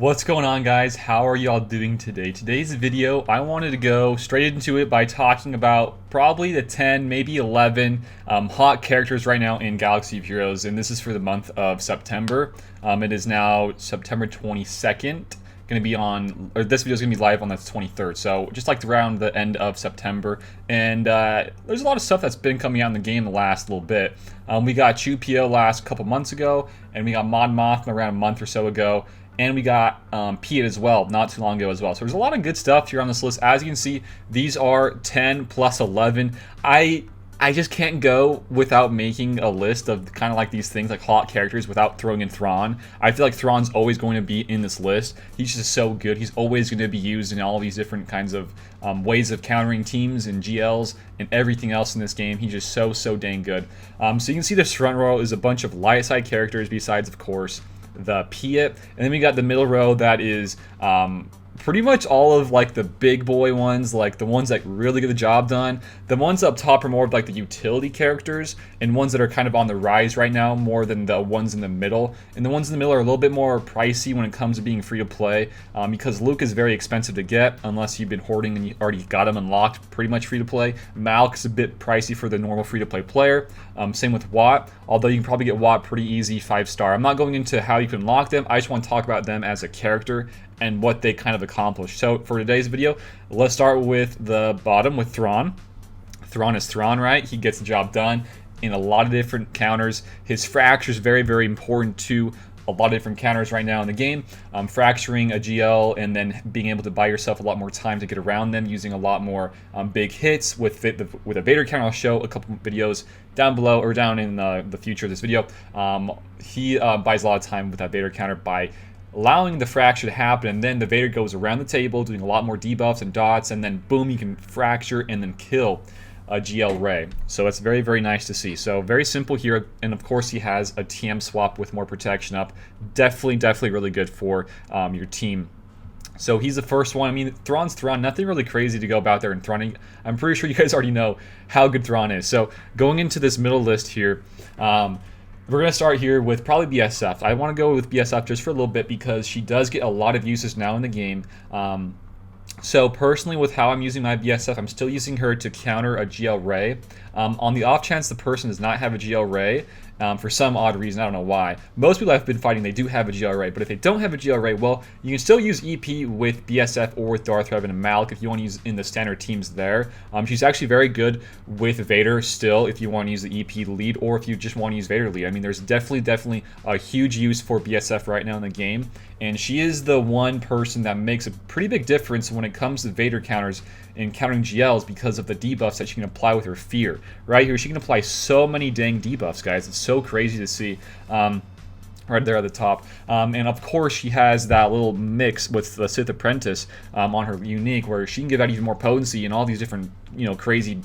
What's going on, guys? How are y'all doing today? Today's video, I wanted to go straight into it by talking about probably the 10, maybe 11 hot characters right now in Galaxy of Heroes, and this is for the month of September. It is now September 22nd. Going to be on, or this video is going to be live on the 23rd, so just like around the end of September. And there's a lot of stuff that's been coming out in the game the last little bit. We got Chupio last couple months ago, and we got Mon Mothma around a month or so ago. And we got Piet as well, not too long ago as well. So there's a lot of good stuff here on this list. As you can see, these are 10 plus 11. I just can't go without making a list of kind of like these things, like hot characters, without throwing in Thrawn. I feel like Thrawn's always going to be in this list. He's just so good. He's always going to be used in all these different kinds of ways of countering teams and GLs and everything else in this game. He's just so dang good. So you can see this front row is a bunch of light side characters besides, of course, the Piet, and then we got the middle row that is pretty much all of like the big boy ones, like the ones that really get the job done. The ones up top are more of like the utility characters and ones that are kind of on the rise right now more than the ones in the middle. And the ones in the middle are a little bit more pricey when it comes to being free to play because Luke is very expensive to get unless you've been hoarding and you already got him unlocked pretty much free to play. Malk is a bit pricey for the normal free to play player. Same with Watt, although you can probably get Watt pretty easy 5-star. I'm not going into how you can unlock them. I just want to talk about them as a character and what they kind of accomplish. So for today's video, let's start with the bottom with Thrawn. Thrawn is Thrawn, right? He gets the job done in a lot of different counters. His fracture is very important to a lot of different counters right now in the game. Fracturing a GL and then being able to buy yourself a lot more time to get around them using a lot more big hits with a Vader counter. I'll show a couple videos down below or down in the future of this video. He buys a lot of time with that Vader counter by allowing the fracture to happen, and then the Vader goes around the table doing a lot more debuffs and dots, and then boom, you can fracture and then kill a GL Ray. So it's very nice to see. So very simple here, and of course he has a TM swap with more protection up. Definitely really good for your team. So he's the first one. I mean, Thrawn's Thrawn. Nothing really crazy to go about there in Thrawn. I'm pretty sure you guys already know how good Thrawn is. So going into this middle list here, we're going to start here with probably BSF. I want to go with BSF just for a little bit because she does get a lot of uses now in the game. So personally, with how I'm using my BSF, I'm still using her to counter a GL Ray. On the off chance the person does not have a GL Ray, for some odd reason, I don't know why. Most people I've been fighting, they do have a GL Ray, but if they don't have a GL Ray, well, you can still use EP with BSF or with Darth Revan and Malak if you want to use in the standard teams there. She's actually very good with Vader still if you want to use the EP lead or if you just want to use Vader lead. I mean, there's definitely a huge use for BSF right now in the game, and she is the one person that makes a pretty big difference when it comes to Vader counters and countering GLs because of the debuffs that she can apply with her fear. Right here, she can apply so many dang debuffs, guys. It's so crazy to see. Right there at the top. And of course, she has that little mix with the Sith Apprentice on her unique, where she can give out even more potency and all these different, crazy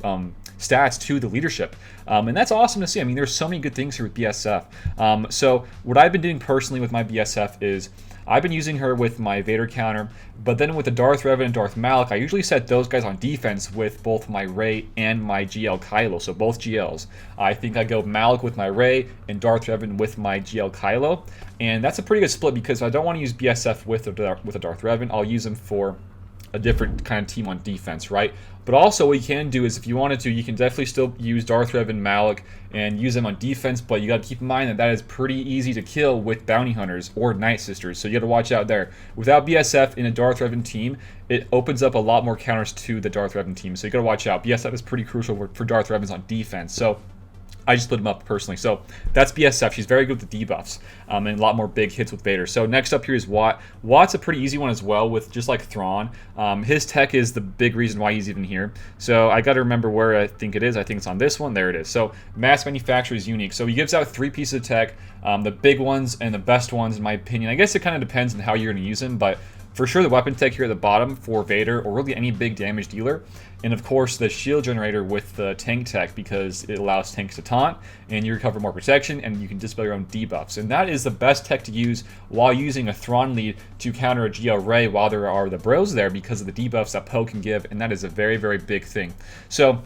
stats to the leadership. And that's awesome to see. I mean, there's so many good things here with BSF. So what I've been doing personally with my BSF is I've been using her with my Vader counter, but then with the Darth Revan and Darth Malak, I usually set those guys on defense with both my Rey and my GL Kylo, so both GLs. I think I go Malak with my Rey and Darth Revan with my GL Kylo, and that's a pretty good split because I don't want to use BSF with a Darth Revan. I'll use them for a different kind of team on defense, right? But also what you can do is if you wanted to, you can definitely still use Darth Revan, Malak, and use them on defense, but you got to keep in mind that that is pretty easy to kill with Bounty Hunters or Night Sisters, so you got to watch out there. Without BSF in a Darth Revan team, it opens up a lot more counters to the Darth Revan team, so you got to watch out. BSF is pretty crucial for Darth Revans on defense, so I just split them up personally. So that's BSF. She's very good with the debuffs and a lot more big hits with Vader. So next up here is Watt. Watt's a pretty easy one as well with just like Thrawn. His tech is the big reason why he's even here. So I got to remember where I think it is. I think it's on this one. There it is. So mass manufacture is unique. So he gives out 3 pieces of tech, the big ones and the best ones in my opinion. I guess it kind of depends on how you're going to use them, but for sure the weapon tech here at the bottom for Vader or really any big damage dealer. And of course the shield generator with the tank tech because it allows tanks to taunt and you recover more protection and you can dispel your own debuffs. And that is the best tech to use while using a Thrawn lead to counter a GL Ray while there are the bros there because of the debuffs that Poe can give, and that is a very big thing. So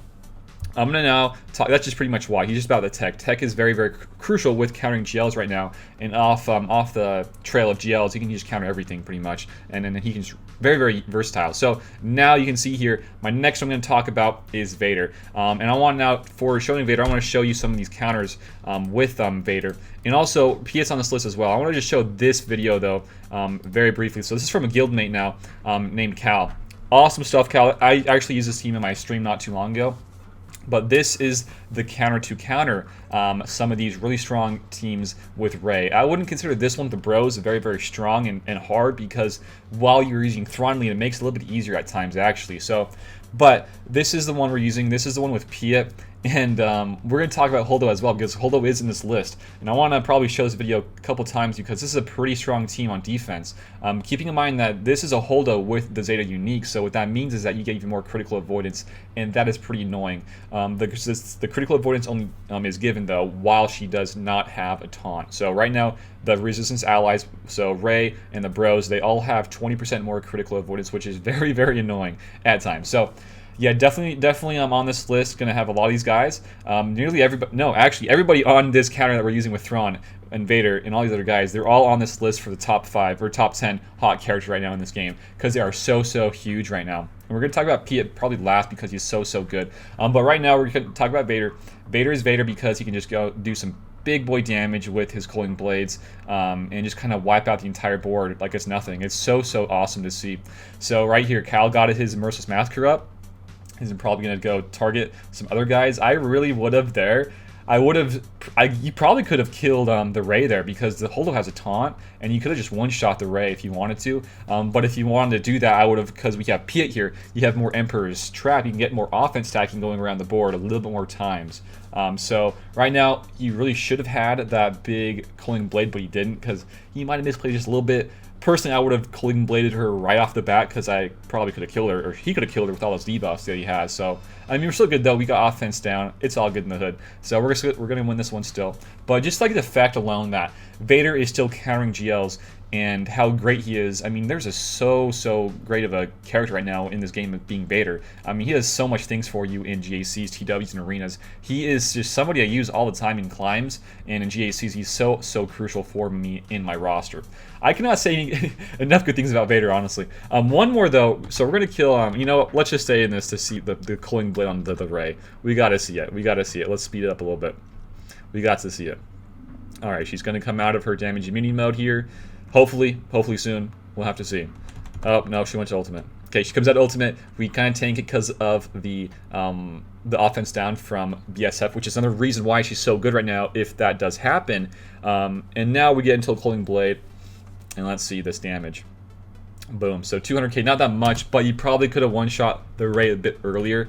I'm going to now talk, that's just pretty much why. He's just about the tech. Tech is very, very crucial with countering GLs right now. And off the trail of GLs, he can just counter everything pretty much. And then he can just, very, very versatile. So now you can see here, my next one I'm going to talk about is Vader. And I want now, for showing Vader, I want to show you some of these counters with Vader. And also, PS on this list as well. I want to just show this video though, very briefly. So this is from a guildmate now named Cal. Awesome stuff, Cal. I actually used this team in my stream not too long ago. But this is the counter to counter some of these really strong teams with Rey. I wouldn't consider this one, the Bros, very, very strong and hard, because while you're using Thrawn, it makes it a little bit easier at times, actually. So, but this is the one we're using. This is the one with Piet. And we're going to talk about Holdo as well, because Holdo is in this list. And I want to probably show this video a couple times because this is a pretty strong team on defense. Keeping in mind that this is a Holdo with the Zeta unique, so what that means is that you get even more critical avoidance, and that is pretty annoying. The critical avoidance only is given, though, while she does not have a taunt. So right now, the Resistance allies, so Rey and the Bros, they all have 20% more critical avoidance, which is very, very annoying at times. So yeah, definitely I'm on this list. Gonna have a lot of these guys. Nearly everybody, no, actually everybody on this counter that we're using with Thrawn and Vader and all these other guys, they're all on this list for the top 5 or top 10 hot characters right now in this game, because they are so huge right now. And we're gonna talk about Piet probably last because he's so good. But right now we're gonna talk about Vader. Vader is Vader because he can just go do some big boy damage with his Culling Blades and just kind of wipe out the entire board like it's nothing. It's so awesome to see. So right here, Cal got his Merciless Massacre up. He's probably going to go target some other guys. I really would have there. You probably could have killed the Rey there, because the Holdo has a taunt, and you could have just one-shot the Rey if you wanted to. But if you wanted to do that, I would have, because we have Piet here, you have more Emperor's Trap. You can get more offense stacking going around the board a little bit more times. So right now, you really should have had that big Culling Blade, but he didn't, because he might have misplayed just a little bit. Personally, I would have Culling Bladed her right off the bat, because I probably could have killed her, or he could have killed her with all those debuffs that he has. So, I mean, we're still good, though. We got offense down. It's all good in the hood. So we're going to win this one still. But just like the fact alone that Vader is still countering GLs and how great he is. I mean, there's a so great of a character right now in this game of being Vader. I mean, he does so much things for you in GACs, TWs, and arenas. He is just somebody I use all the time in climbs, and in GACs, he's so crucial for me in my roster. I cannot say enough good things about Vader, honestly. One more, though. So we're going to kill, you know what, let's just stay in this to see the Culling Blade on the Rey. We got to see it. We got to see it. Let's speed it up a little bit. We got to see it. All right, she's going to come out of her damage immunity mode here. Hopefully soon. We'll have to see. Oh, no, she went to ultimate. Okay, she comes out ultimate. We kind of tank it because of the offense down from BSF, which is another reason why she's so good right now, if that does happen. And now we get into a Culling Blade. And let's see this damage. Boom. So 200k, not that much, but you probably could have one-shot the Rey a bit earlier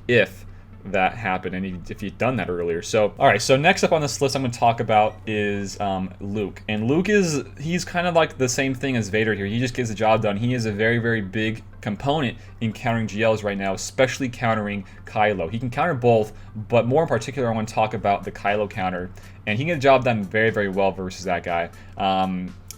if that happened, and if you'd done that earlier. So, all right, so next up on this list I'm going to talk about is Luke. And Luke he's kind of like the same thing as Vader here. He just gets the job done. He is a very big component in countering GLs right now, especially countering Kylo. He can counter both, but more in particular, I want to talk about the Kylo counter. And he can get the job done very well versus that guy.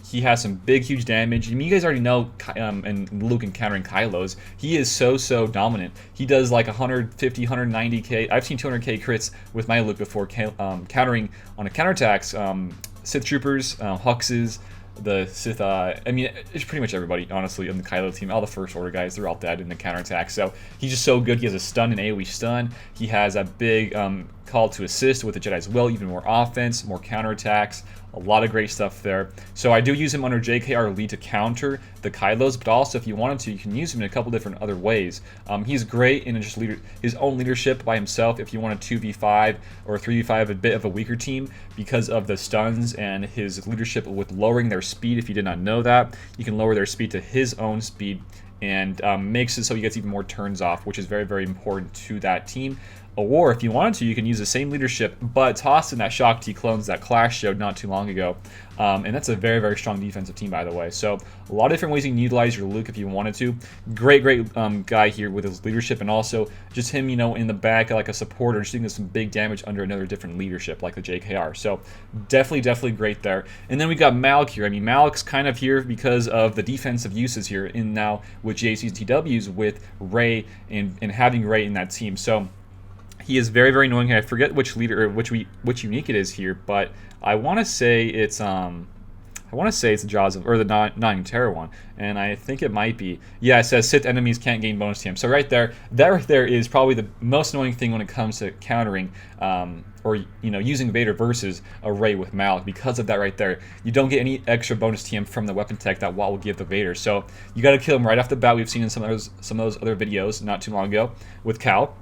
He has some big, huge damage. I mean, you guys already know, and Luke encountering Kylo's, he is so dominant. He does like 150, 190k. I've seen 200k crits with my Luke before, countering on a counterattacks, Sith Troopers, Huxes, the Sith, I mean, it's pretty much everybody, honestly, on the Kylo team. All the First Order guys, they're all dead in the counterattack. So he's just so good. He has a stun and AoE stun. He has a big call to assist with the Jedi's Will, even more offense, more counterattacks. A lot of great stuff there. So I do use him under JKR lead to counter the Kylos, but also if you wanted to, you can use him in a couple different other ways. He's great in just his own leadership by himself if you want a 2v5 or 3v5, a bit of a weaker team, because of the stuns and his leadership with lowering their speed. If you did not know that, you can lower their speed to his own speed, and makes it so he gets even more turns off, which is very important to that team. Or if you wanted to, you can use the same leadership, but toss in that Shaak Ti clones that Clash showed not too long ago. And that's a very strong defensive team, by the way. So a lot of different ways you can utilize your Luke if you wanted to. Great guy here with his leadership, and also just him, you know, in the back like a supporter, just doing some big damage under another different leadership like the JKR. So definitely great there. And then we got Malak here. I mean, Malak's kind of here because of the defensive uses here in now with JC's TWs with Rey and having Rey in that team. So He is very, very annoying here. I forget which leader or which unique it is here, but I want to say it's the Jaws of, or the non Terror one, and I think it might be. Yeah, it says Sith enemies can't gain bonus TM. So right there, that right there is probably the most annoying thing when it comes to countering, or using Vader versus a Rey with Malik. Because of that right there, you don't get any extra bonus TM from the weapon tech that Wall will give the Vader. So you got to kill him right off the bat. We've seen in some of those other videos not too long ago with Cal,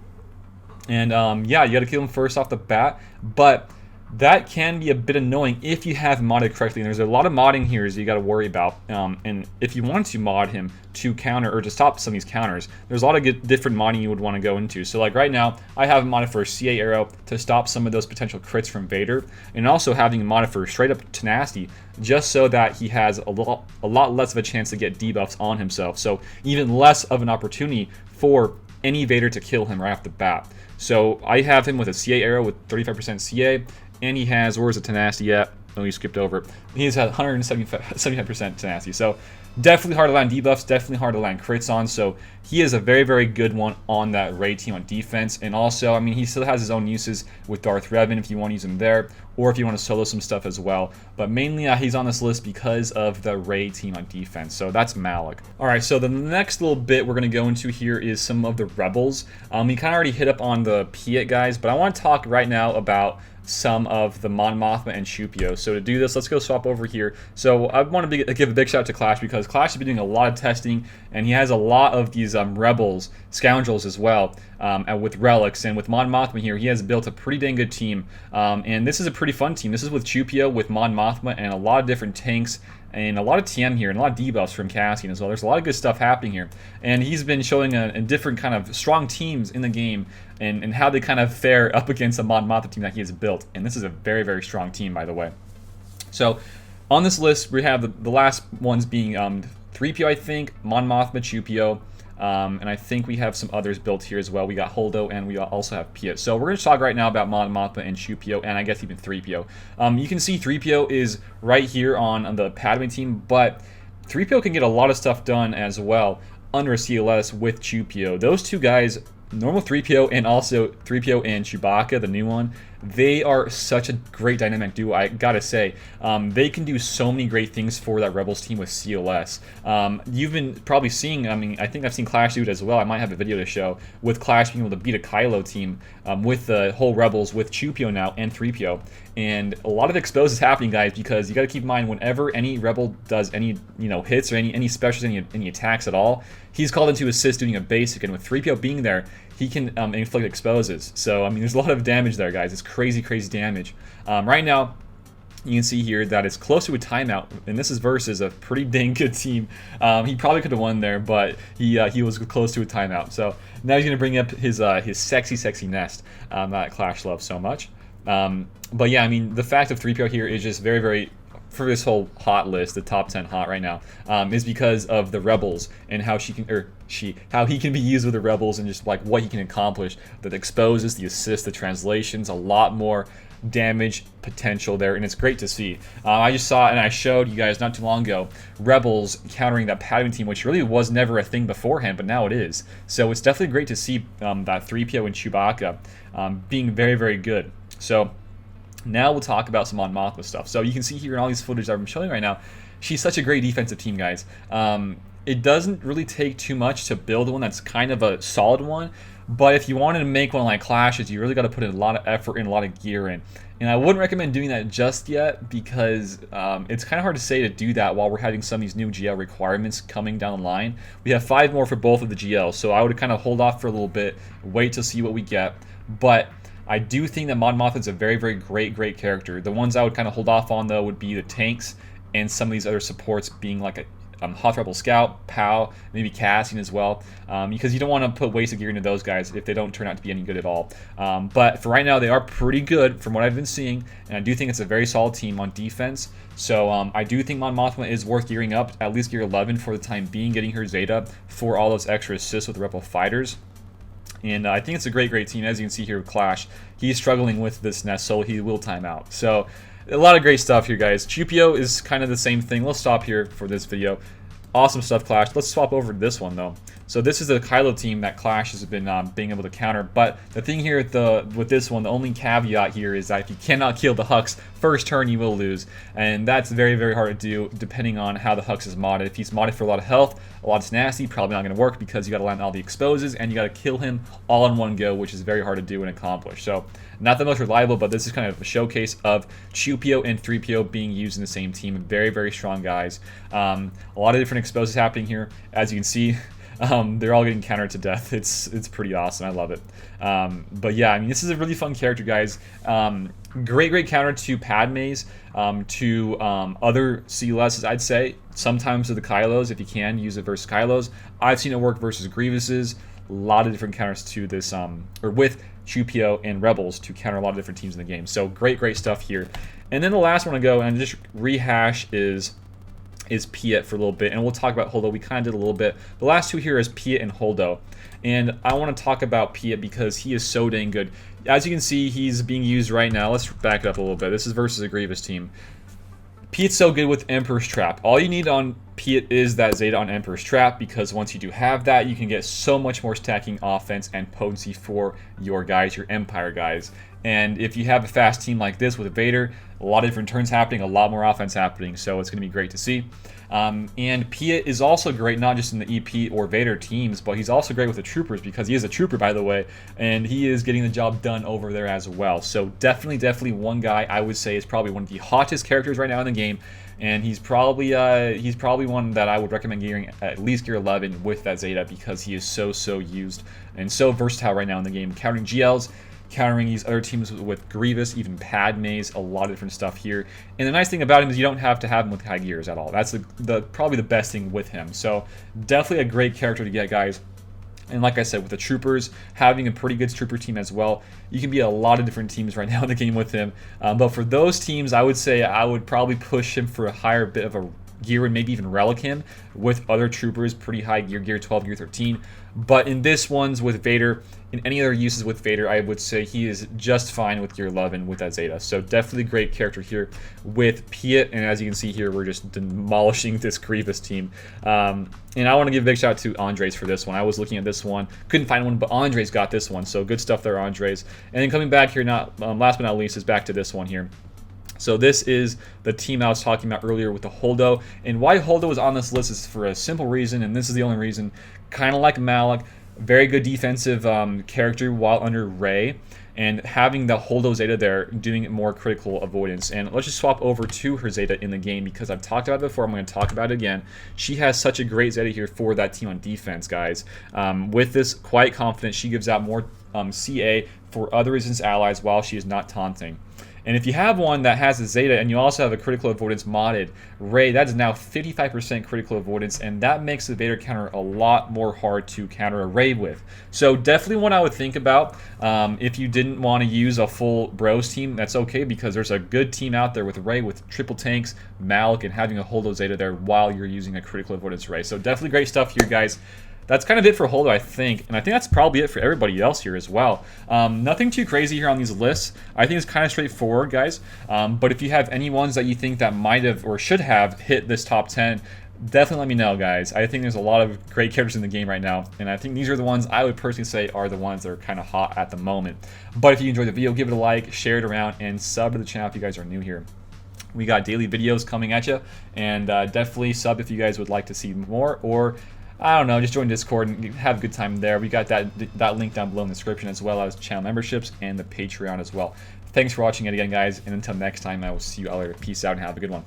and yeah, you got to kill him first off the bat, but that can be a bit annoying if you have modded correctly. And there's a lot of modding here you got to worry about. And if you want to mod him to counter or to stop some of these counters, there's a lot of different modding you would want to go into. So like right now, I have him modded for a CA arrow to stop some of those potential crits from Vader, and also having him modded for straight up tenacity, just so that he has a lot less of a chance to get debuffs on himself. So even less of an opportunity for any Vader to kill him right off the bat. So I have him with a CA arrow with 35% CA. And he has, where's the tenacity at? Oh, he skipped over. He's at 175% tenacity. So definitely hard to land debuffs, definitely hard to land crits on. So he is a very, very good one on that Rey team on defense. And also, I mean, he still has his own uses with Darth Revan if you want to use him there, or if you want to solo some stuff as well. But mainly he's on this list because of the Rey team on defense. So that's Malik. All right, so the next little bit we're going to go into here is some of the Rebels. We kind of already hit up on the Piet guys, but I want to talk right now about some of the Mon Mothma and Chupio. So to do this, let's go swap over here. So I want to give a big shout out to Clash, because Clash has been doing a lot of testing, and he has a lot of these Rebels, Scoundrels as well, with relics. And with Mon Mothma here, he has built a pretty dang good team. And this is a pretty fun team. This is with Chupio, with Mon Mothma, and a lot of different tanks, and a lot of TM here, and a lot of debuffs from Cassian as well. There's a lot of good stuff happening here. And he's been showing a different kind of strong teams in the game, and how they kind of fare up against a Mon Mothma team that he has built. And this is a very, very strong team, by the way. So on this list, we have the last ones being 3PO, I think, Mon Mothma, Chupio, and I think we have some others built here as well. We got Holdo, and we also have Piet. So we're going to talk right now about Mon Mothma and Chupio, and I guess even 3PO. You can see 3PO is right here on the Padme team, but 3PO can get a lot of stuff done as well under CLS with Chupio. Those two guys, normal 3PO and also 3PO and Chewbacca, the new one, they are such a great dynamic duo, I gotta say. They can do so many great things for that Rebels team with CLS. You've been probably seeing, I mean, I think I've seen Clash do it as well. I might have a video to show with Clash being able to beat a Kylo team with the whole Rebels with Chupio now and 3PO. And a lot of expose is happening, guys, because you got to keep in mind, whenever any Rebel does any hits or any specials, any attacks at all, he's called into assist doing a basic, and with 3PO being there, he can inflict exposes. So I mean, there's a lot of damage there, guys. It's crazy, crazy damage. Right now, you can see here that it's close to a timeout, and this is versus a pretty dang good team. He probably could have won there, but he was close to a timeout. So now he's going to bring up his sexy, sexy nest that Clash loves so much. But yeah, I mean, the fact of 3PO here is just very, very, for this whole hot list, the top 10 hot right now, is because of the Rebels and how how he can be used with the Rebels, and just like what he can accomplish. The exposes, the assists, the translations, a lot more damage potential there, and it's great to see. I just saw, and I showed you guys not too long ago, Rebels countering that Padme team, which really was never a thing beforehand, but now it is. So it's definitely great to see that 3PO and Chewbacca being very, very good. So now we'll talk about some Mon Mothma stuff. So you can see here in all these footage that I'm showing right now, she's such a great defensive team, guys. It doesn't really take too much to build one that's kind of a solid one, but if you wanted to make one like Clash's, you really got to put in a lot of effort and a lot of gear in. And I wouldn't recommend doing that just yet, because it's kind of hard to say to do that while we're having some of these new GL requirements coming down the line. We have 5 more for both of the GLs, so I would kind of hold off for a little bit, wait to see what we get. But I do think that Mon Mothma is a very, very great character. The ones I would kind of hold off on, though, would be the tanks and some of these other supports, being like a Hoth Rebel Scout, POW, maybe Cassian as well, because you don't want to put wasted gear into those guys if they don't turn out to be any good at all. But for right now, they are pretty good from what I've been seeing, and I do think it's a very solid team on defense. So I do think Mon Mothma is worth gearing up, at least gear 11 for the time being, getting her Zeta for all those extra assists with the Rebel fighters. And I think it's a great team. As you can see here with Clash, he's struggling with this nest, so he will time out. So a lot of great stuff here, guys. Chupio is kind of the same thing. Let's stop here for this video. Awesome stuff, Clash. Let's swap over to this one, though. So this is the Kylo team that Clash has been being able to counter. But the thing here with this one, the only caveat here is that if you cannot kill the Hux first turn, you will lose. And that's very, very hard to do depending on how the Hux is modded. If he's modded for a lot of health, a lot of tenacity, probably not going to work because you got to land all the exposes and you got to kill him all in one go, which is very hard to do and accomplish. So not the most reliable, but this is kind of a showcase of 2PO and 3PO being used in the same team. Very, very strong guys. A lot of different exposes happening here. As you can see, they're all getting countered to death. It's pretty awesome. I love it. But yeah, I mean, this is a really fun character, guys. Great counter to Padmes, to other CLSs, I'd say. Sometimes to the Kylos, if you can, use it versus Kylos. I've seen it work versus Grievouses. A lot of different counters to this, or with 2PO and Rebels to counter a lot of different teams in the game. So great stuff here. And then the last one to go and just rehash is Piet for a little bit, and we'll talk about Holdo. We kind of did a little bit. The last two here is Piet and Holdo, and I want to talk about Piet because he is so dang good. As you can see, he's being used right now. Let's back it up a little bit. This is versus a Grievous team. Piet's so good with Emperor's Trap. All you need on Piet is that Zeta on Emperor's Trap, because once you do have that, you can get so much more stacking offense and potency for your guys, your Empire guys. And if you have a fast team like this with Vader, a lot of different turns happening, a lot more offense happening, so it's going to be great to see. And Piet is also great, not just in the EP or Vader teams, but he's also great with the Troopers, because he is a Trooper, by the way, and he is getting the job done over there as well. So definitely one guy I would say is probably one of the hottest characters right now in the game, and he's probably one that I would recommend gearing at least gear 11 with that Zeta, because he is so used and so versatile right now in the game, countering GLs, countering these other teams with Grievous, even Padmes, a lot of different stuff here. And the nice thing about him is you don't have to have him with high gears at all. That's probably the best thing with him. So definitely a great character to get, guys. And like I said, with the Troopers, having a pretty good Trooper team as well, you can be a lot of different teams right now in the game with him. But for those teams, I would say I would probably push him for a higher bit of a gear and maybe even relic him with other Troopers, pretty high gear 12, gear 13. But in this one's with Vader, in any other uses with Vader, I would say he is just fine with gear 11 with that Zeta. So definitely great character here with Piet, and as you can see here, we're just demolishing this Grievous team. And I want to give a big shout out to Andres for this one. I was looking at this one, couldn't find one, but Andres got this one, so good stuff there, Andres. And then coming back here, last but not least, is back to this one here. So this is the team I was talking about earlier with the Holdo. And why Holdo is on this list is for a simple reason, and this is the only reason. Kind of like Malik, very good defensive character while under Rey, and having the Holdo Zeta there, doing it more critical avoidance. And let's just swap over to her Zeta in the game, because I've talked about it before, I'm going to talk about it again. She has such a great Zeta here for that team on defense, guys. With this Quiet Confidence, she gives out more CA for other resistance allies while she is not taunting. And if you have one that has a Zeta and you also have a critical avoidance modded Rey, that is now 55% critical avoidance, and that makes the Vader counter a lot more hard to counter a Rey with. So definitely one I would think about. If you didn't want to use a full Bros team, that's okay, because there's a good team out there with Rey with triple tanks, Malik, and having a Holdo Zeta there while you're using a critical avoidance Rey. So definitely great stuff here, guys. That's kind of it for Holdo, I think, and I think that's probably it for everybody else here as well. Nothing too crazy here on these lists. I think it's kind of straightforward, guys. But if you have any ones that you think that might have or should have hit this top 10, definitely let me know, guys. I think there's a lot of great characters in the game right now, and I think these are the ones I would personally say are the ones that are kind of hot at the moment. But if you enjoyed the video, give it a like, share it around, and sub to the channel if you guys are new here. We got daily videos coming at you, and definitely sub if you guys would like to see more, or I don't know, just join Discord and have a good time there. We got that link down below in the description, as well as channel memberships and the Patreon as well. Thanks for watching it again, guys, and until next time, I will see you all later. Peace out and have a good one.